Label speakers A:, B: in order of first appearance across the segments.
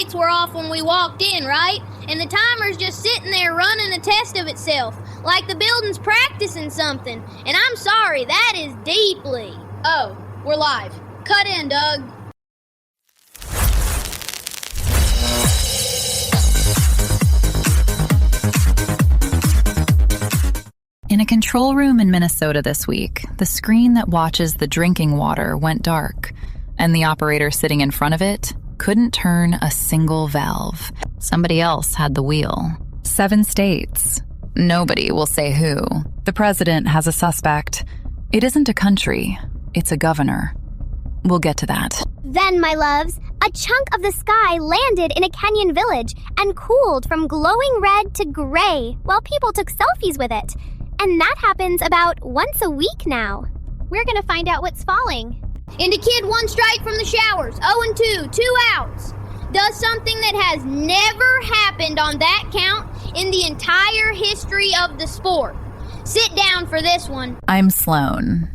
A: lights were off when we walked in, right? And the timer's just sitting there running a test of itself, like the building's practicing something. And I'm sorry, that is deeply... Oh, we're live. Cut in, Doug.
B: In a control room in Minnesota this week, the screen that watches the drinking water went dark, and the operator sitting in front of it couldn't turn a single valve. Somebody else had the wheel. 7 states. Nobody will say who. The president has a suspect. It isn't a country, it's a governor. We'll get to that.
C: Then, my loves, a chunk of the sky landed in a Kenyan village and cooled from glowing red to gray while people took selfies with it. And that happens about once a week now. We're gonna find out what's falling.
A: Into kid 1 strike from the showers. 0-2, 2 outs. Does something that has never happened on that count in the entire history of the sport. Sit down for this one.
B: I'm Sloan.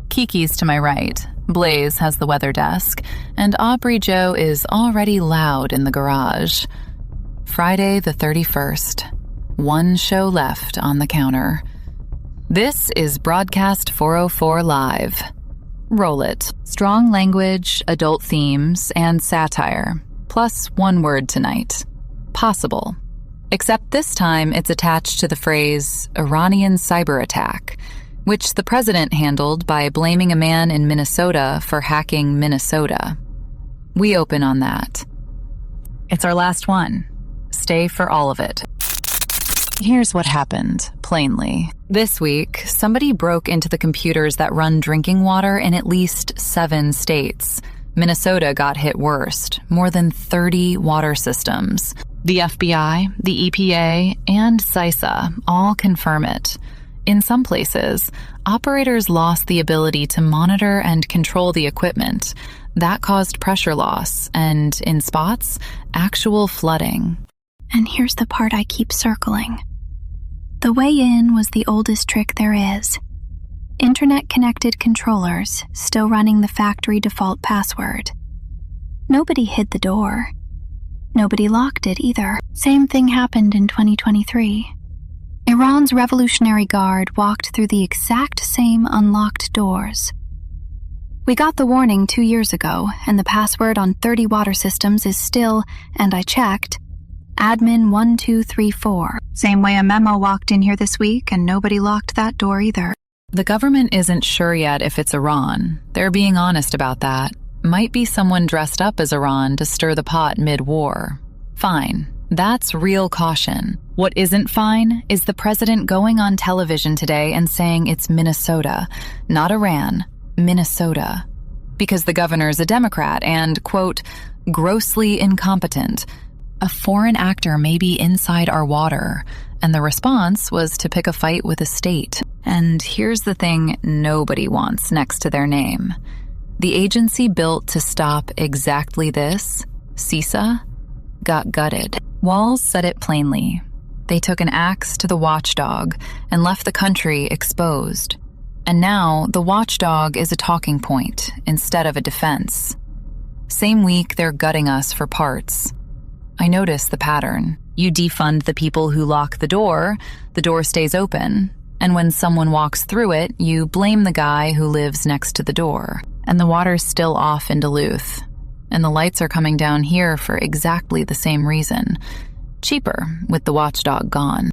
B: Kiki's to my right. Blaze has the weather desk, and Aubrey Joe is already loud in the garage. Friday the 31st. 1 show left on the counter. This is Broadcast 404 Live. Roll it. Strong language, adult themes, and satire. Plus 1 word tonight. Possible. Except this time it's attached to the phrase Iranian cyberattack, which the president handled by blaming a man in Minnesota for hacking Minnesota. We open on that. It's our last one. Stay for all of it. Here's what happened, plainly. This week, somebody broke into the computers that run drinking water in at least 7 states. Minnesota got hit worst, more than 30 water systems. The FBI, the EPA, and CISA all confirm it. In some places, operators lost the ability to monitor and control the equipment. That caused pressure loss and, in spots, actual flooding.
D: And here's the part I keep circling. The way in was the oldest trick there is. Internet-connected controllers still running the factory default password. Nobody hid the door. Nobody locked it either. Same thing happened in 2023. Iran's Revolutionary Guard walked through the exact same unlocked doors. We got the warning 2 years ago, and the password on 30 water systems is still, and I checked, admin 1234. Same way a memo walked in here this week, and nobody locked that door either.
B: The government isn't sure yet if it's Iran. They're being honest about that. Might be someone dressed up as Iran to stir the pot mid-war. Fine. That's real caution. What isn't fine is the president going on television today and saying it's Minnesota, not Iran, Minnesota. Because the governor's a Democrat and, quote, grossly incompetent. A foreign actor may be inside our water, and the response was to pick a fight with a state. And here's the thing nobody wants next to their name. The agency built to stop exactly this, CISA, got gutted. Walls said it plainly. They took an axe to the watchdog and left the country exposed. And now the watchdog is a talking point instead of a defense. Same week they're gutting us for parts. I notice the pattern. You defund the people who lock the door stays open, and when someone walks through it, you blame the guy who lives next to the door. And the water's still off in Duluth, and the lights are coming down here for exactly the same reason. Cheaper, with the watchdog gone.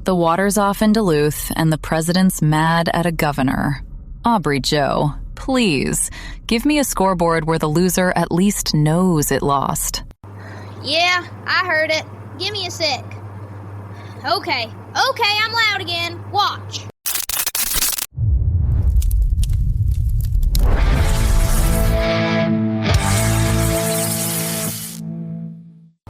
B: The water's off in Duluth, and the president's mad at a governor. Aubrey Joe, please, give me a scoreboard where the loser at least knows it lost.
A: Yeah, I heard it. Give me a sec. Okay, I'm loud again. Watch.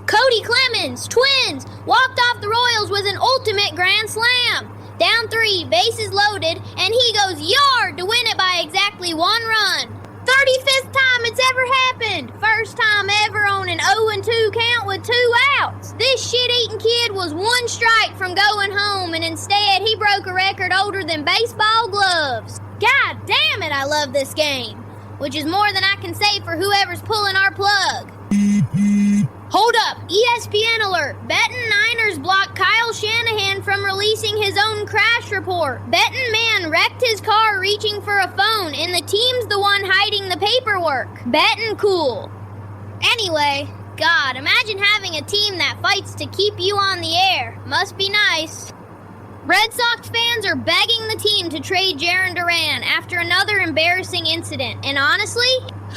A: Cody Clemens, Twins, walked off the Royals with an ultimate grand slam. Down 3, bases loaded, and he goes yard to win it by exactly 1 run. 35th time it's ever happened. First time ever on an 0-2 count with 2 outs. This shit-eating kid was 1 strike from going home, and instead he broke a record older than baseball gloves. God damn it, I love this game. which is more than I can say for whoever's pulling our plug. Hold up! ESPN alert! Betting Niners blocked Kyle Shanahan from releasing his own crash report. Betting man wrecked his car reaching for a phone, and the team's the one hiding the paperwork. Betting cool. Anyway, God, imagine having a team that fights to keep you on the air. Must be nice. Red Sox fans are begging the team to trade Jarren Duran after another embarrassing incident. And honestly,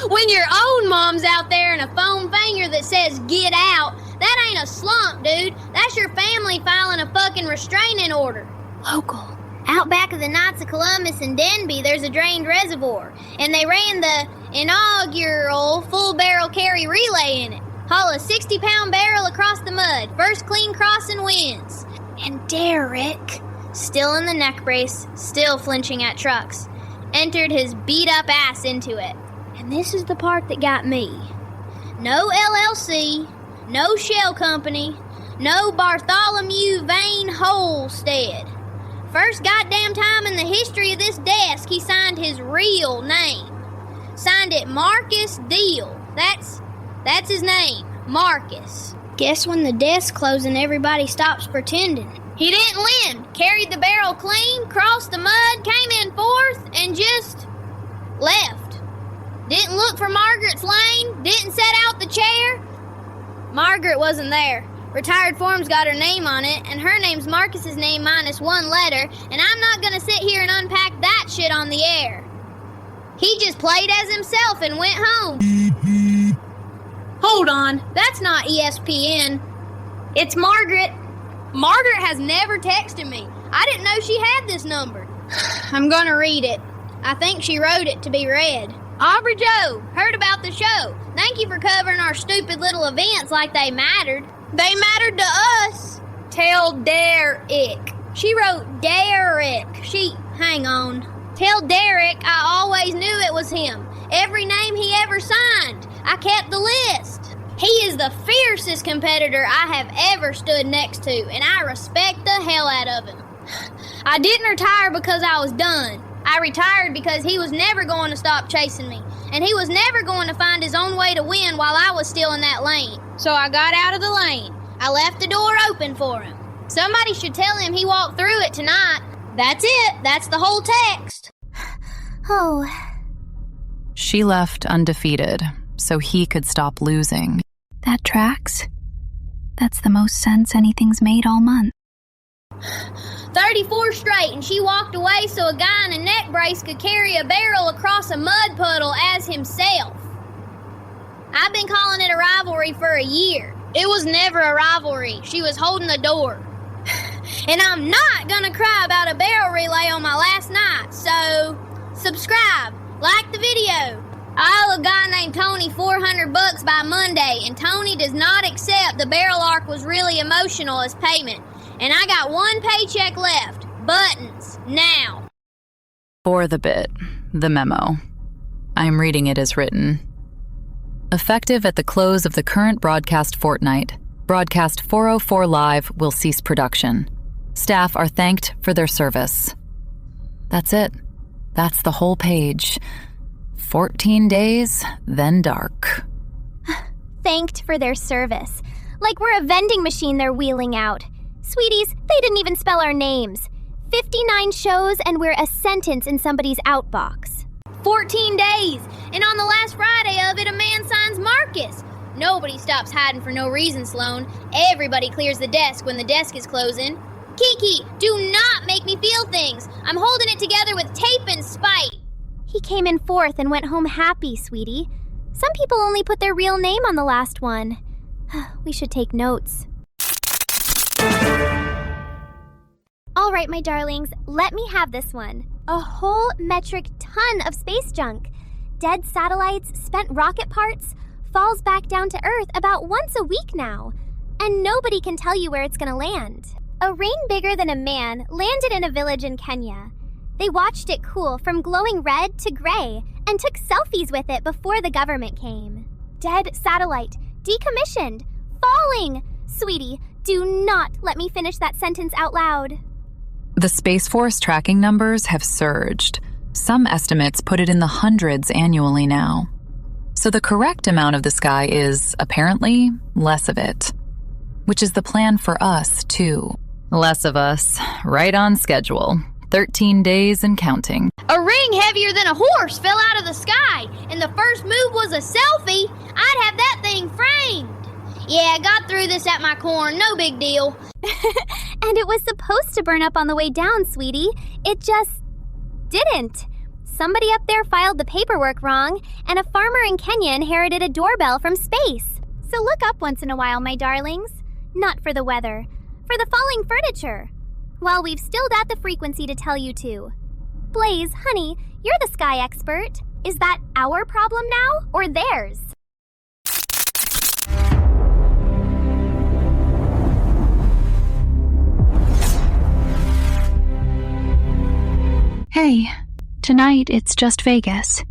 A: when your own mom's out there in a foam finger that says get out, that ain't a slump, dude. That's your family filing a fucking restraining order. Local. Out back of the Knights of Columbus in Denby, there's a drained reservoir, and they ran the inaugural full-barrel carry relay in it. Haul a 60-pound barrel across the mud. First clean crossing wins. And Derek, still in the neck brace, still flinching at trucks, entered his beat-up ass into it. And this is the part that got me. No LLC, no shell company, no Bartholomew Vane Holstead. First goddamn time in the history of this desk he signed his real name. Signed it Marcus Deal. That's his name, Marcus. Guess when the desk closed and everybody stops pretending. He didn't lend, carried the barrel clean, crossed the mud, came in fourth, and just left. Didn't look for Margaret's lane, didn't set out the chair. Margaret wasn't there. Retired form's got her name on it, and her name's Marcus's name minus one letter, and I'm not gonna sit here and unpack that shit on the air. He just played as himself and went home. Hold on, that's not ESPN. It's Margaret. Margaret has never texted me. I didn't know she had this number. I'm gonna read it. I think she wrote it to be read. Aubrey Joe, heard about the show. Thank you for covering our stupid little events like they mattered. They mattered to us. Tell Derek. She wrote Derek. Hang on. Tell Derek I always knew it was him. Every name he ever signed. I kept the list. He is the fiercest competitor I have ever stood next to, and I respect the hell out of him. I didn't retire because I was done. I retired because he was never going to stop chasing me, and he was never going to find his own way to win while I was still in that lane. So I got out of the lane. I left the door open for him. Somebody should tell him he walked through it tonight. That's it. That's the whole text.
C: Oh.
B: She left undefeated, so he could stop losing.
D: That tracks. That's the most sense anything's made all month.
A: 34 straight, and she walked away so a guy in a neck brace could carry a barrel across a mud puddle as himself. I've been calling it a rivalry for a year. It was never a rivalry. She was holding the door. And I'm not gonna cry about a barrel relay on my last night, so subscribe, like the video. I owe a guy named Tony $400 by Monday, and Tony does not accept the barrel arc was really emotional as payment. And I got one paycheck left. Buttons. Now.
B: For the bit, the memo. I'm reading it as written. Effective at the close of the current broadcast fortnight, broadcast 404 Live will cease production. Staff are thanked for their service. That's it. That's the whole page. 14 days, then dark.
C: Thanked for their service. Like we're a vending machine they're wheeling out. Sweeties, they didn't even spell our names. 59 shows and we're a sentence in somebody's outbox.
A: 14 days, and on the last Friday of it, a man signs Marcus. Nobody stops hiding for no reason, Sloan. Everybody clears the desk when the desk is closing. Kiki, do not make me feel things. I'm holding it together with tape and spite.
C: He came in fourth and went home happy, sweetie. Some people only put their real name on the last one. We should take notes. All right, my darlings, let me have this one. A whole metric ton of space junk. Dead satellites, spent rocket parts, falls back down to Earth about once a week now. And nobody can tell you where it's gonna land. A rain bigger than a man landed in a village in Kenya. They watched it cool from glowing red to gray and took selfies with it before the government came. Dead satellite, decommissioned, falling. Sweetie, do not let me finish that sentence out loud.
B: The Space Force tracking numbers have surged. Some estimates put it in the hundreds annually now. So the correct amount of the sky is, apparently, less of it. Which is the plan for us, too. Less of us, right on schedule. 13 days and counting.
A: A ring heavier than a horse fell out of the sky, and the first move was a selfie. I'd have that thing framed. Yeah, I got through this at my corn, no big deal.
C: And it was supposed to burn up on the way down, sweetie. It just didn't. Somebody up there filed the paperwork wrong, and a farmer in Kenya inherited a doorbell from space. So look up once in a while, my darlings. Not for the weather, for the falling furniture. While we've still got the frequency to tell you to. Blaze, honey, you're the sky expert. Is that our problem now, or theirs?
D: Hey, tonight it's just Vegas.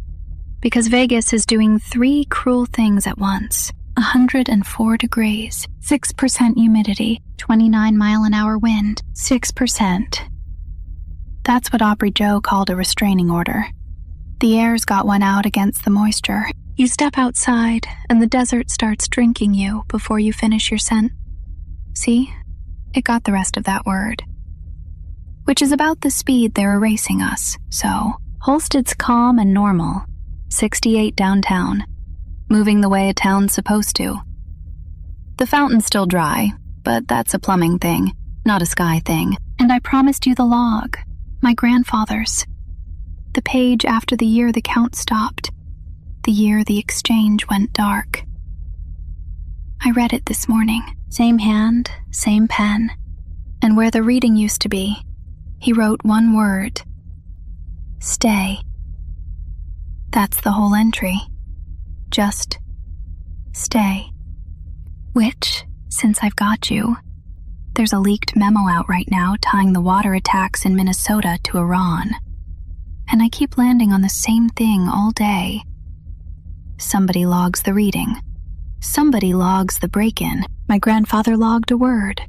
D: Because Vegas is doing 3 cruel things at once. 104 degrees, 6% humidity, 29-mile-an-hour wind, 6%. That's what Aubrey Joe called a restraining order. The air's got one out against the moisture. You step outside, and the desert starts drinking you before you finish your scent. See? It got the rest of that word. Which is about the speed they're erasing us, so Holsted's calm and normal. 68 downtown. Moving the way a town's supposed to. The fountain's still dry, but that's a plumbing thing, not a sky thing. And I promised you the log, my grandfather's. The page after the year the count stopped, the year the exchange went dark. I read it this morning, same hand, same pen, and where the reading used to be, he wrote one word. Stay. That's the whole entry. Just stay. Which, since I've got you, there's a leaked memo out right now tying the water attacks in Minnesota to Iran. And I keep landing on the same thing all day. Somebody logs the reading. Somebody logs the break-in. My grandfather logged a word.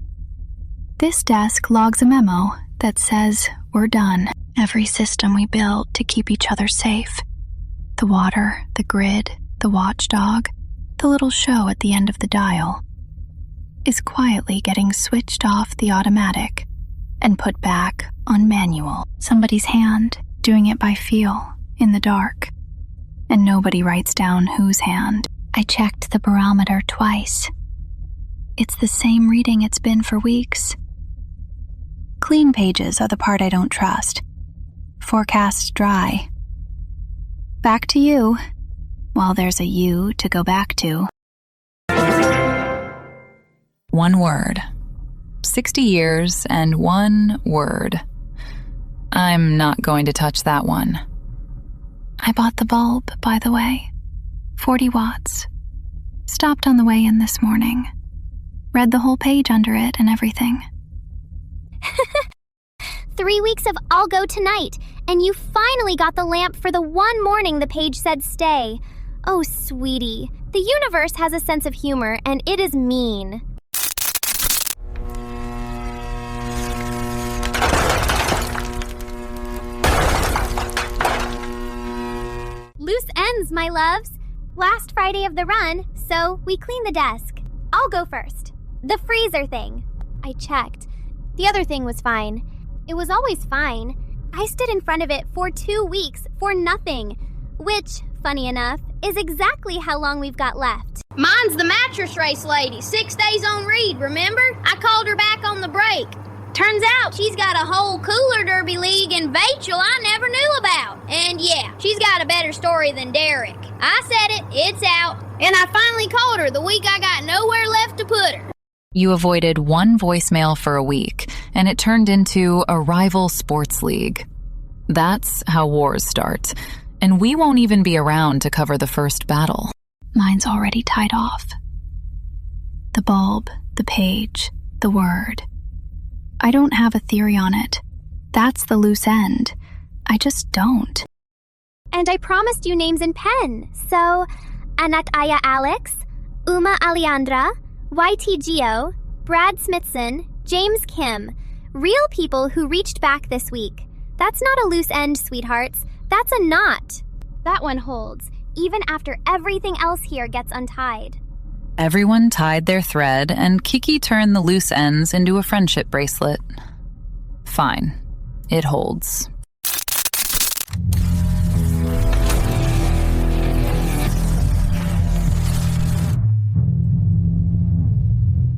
D: This desk logs a memo that says we're done. Every system we built to keep each other safe. The water, the grid, the watchdog, the little show at the end of the dial, is quietly getting switched off the automatic and put back on manual. Somebody's hand doing it by feel in the dark, and nobody writes down whose hand. I checked the barometer twice. It's the same reading it's been for weeks. Clean pages are the part I don't trust. Forecast dry. Back to you. While there's a you to go back to.
B: One word. 60 years and one word. I'm not going to touch that one.
D: I bought the bulb, by the way. 40 watts. Stopped on the way in this morning. Read the whole page under it and everything.
C: 3 weeks of I'll go tonight, and you finally got the lamp for the one morning the page said stay. Oh, sweetie, the universe has a sense of humor, and it is mean. Loose ends, my loves. Last Friday of the run, so we cleaned the desk. I'll go first. The freezer thing. I checked. The other thing was fine. It was always fine. I stood in front of it for 2 weeks for nothing, which, funny enough, is exactly how long we've got left.
A: Mine's the mattress race lady, 6 days on read, remember? I called her back on the break. Turns out she's got a whole cooler derby league in Vachel I never knew about. And yeah, she's got a better story than Derek. I said it, it's out. And I finally called her the week I got nowhere left to put her.
B: You avoided one voicemail for a week, and it turned into a rival sports league. That's how wars start, and we won't even be around to cover the first battle.
D: Mine's already tied off. The bulb, the page, the word. I don't have a theory on it. That's the loose end. I just don't.
C: And I promised you names in pen, so Anat Aya Alex, Uma Aliandra, YT Geo, Brad Smithson, James Kim. Real people who reached back this week. That's not a loose end, sweethearts. That's a knot. That one holds, even after everything else here gets untied.
B: Everyone tied their thread, and Kiki turned the loose ends into a friendship bracelet. Fine. It holds.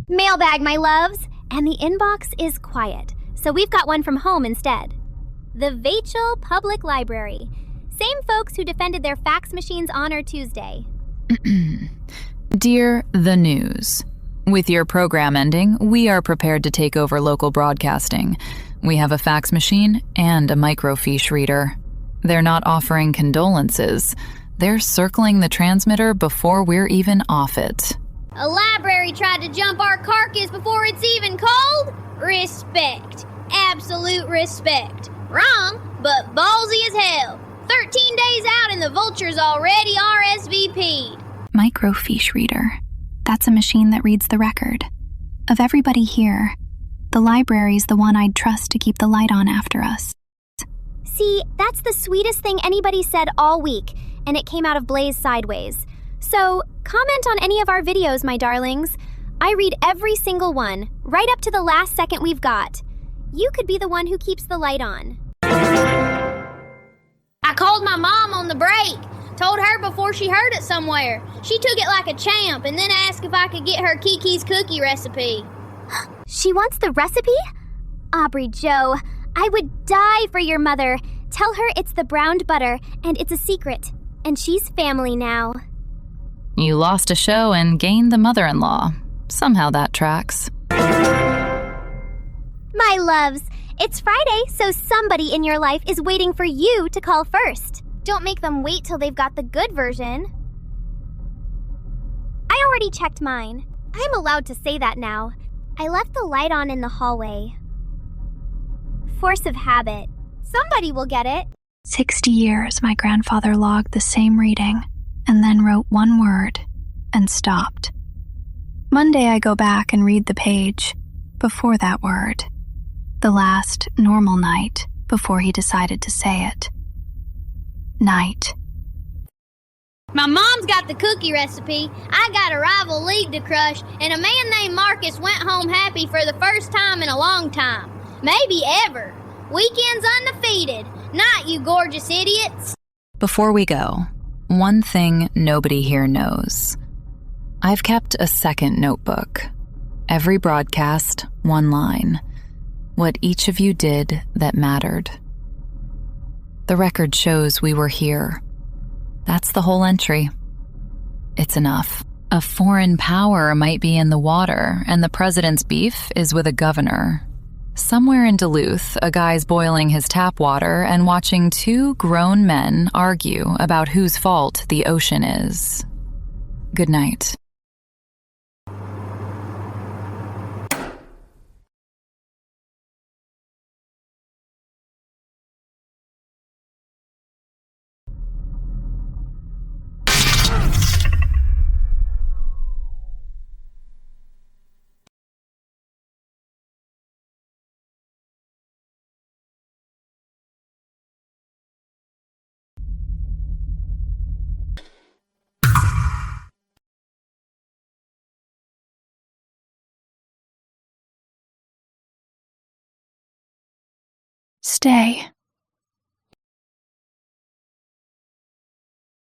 C: Mailbag, my loves. And the inbox is quiet, so we've got one from home instead. The Vachel Public Library. Same folks who defended their fax machine's honor Tuesday.
B: Dear The News, with your program ending, we are prepared to take over local broadcasting. We have a fax machine and a microfiche reader. They're not offering condolences. They're circling the transmitter before we're even off it.
A: A library tried to jump our carcass before it's even cold? Respect. Absolute respect. Wrong, but ballsy as hell. 13 days out and the vultures already RSVP'd.
D: Microfiche reader. That's a machine that reads the record. Of everybody here, the library's the one I'd trust to keep the light on after us.
C: See, that's the sweetest thing anybody said all week, and it came out of Blaze Sideways. So, comment on any of our videos, my darlings. I read every single one, right up to the last second we've got. You could be the one who keeps the light on.
A: I called my mom on the break. Told her before she heard it somewhere. She took it like a champ and then asked if I could get her Kiki's cookie recipe.
C: She wants the recipe? Aubrey Joe, I would die for your mother. Tell her it's the browned butter and it's a secret. And she's family now.
B: You lost a show and gained the mother-in-law. Somehow that tracks.
C: My loves, it's Friday, so somebody in your life is waiting for you to call first. Don't make them wait till they've got the good version. I already checked mine. I'm allowed to say that now. I left the light on in the hallway. Force of habit. Somebody will get it.
D: 60 years my grandfather logged the same reading, and then wrote one word, and stopped. Monday I go back and read the page, before that word. The last normal night, before he decided to say it. Night.
A: My mom's got the cookie recipe, I got a rival league to crush, and a man named Marcus went home happy for the first time in a long time. Maybe ever. Weekends undefeated. Not you gorgeous idiots.
B: Before we go, one thing nobody here knows. I've kept a second notebook. Every broadcast, one line. What each of you did that mattered. The record shows we were here. That's the whole entry. It's enough. A foreign power might be in the water, and the president's beef is with a governor. Somewhere in Duluth, a guy's boiling his tap water and watching two grown men argue about whose fault the ocean is. Good night.
D: Stay.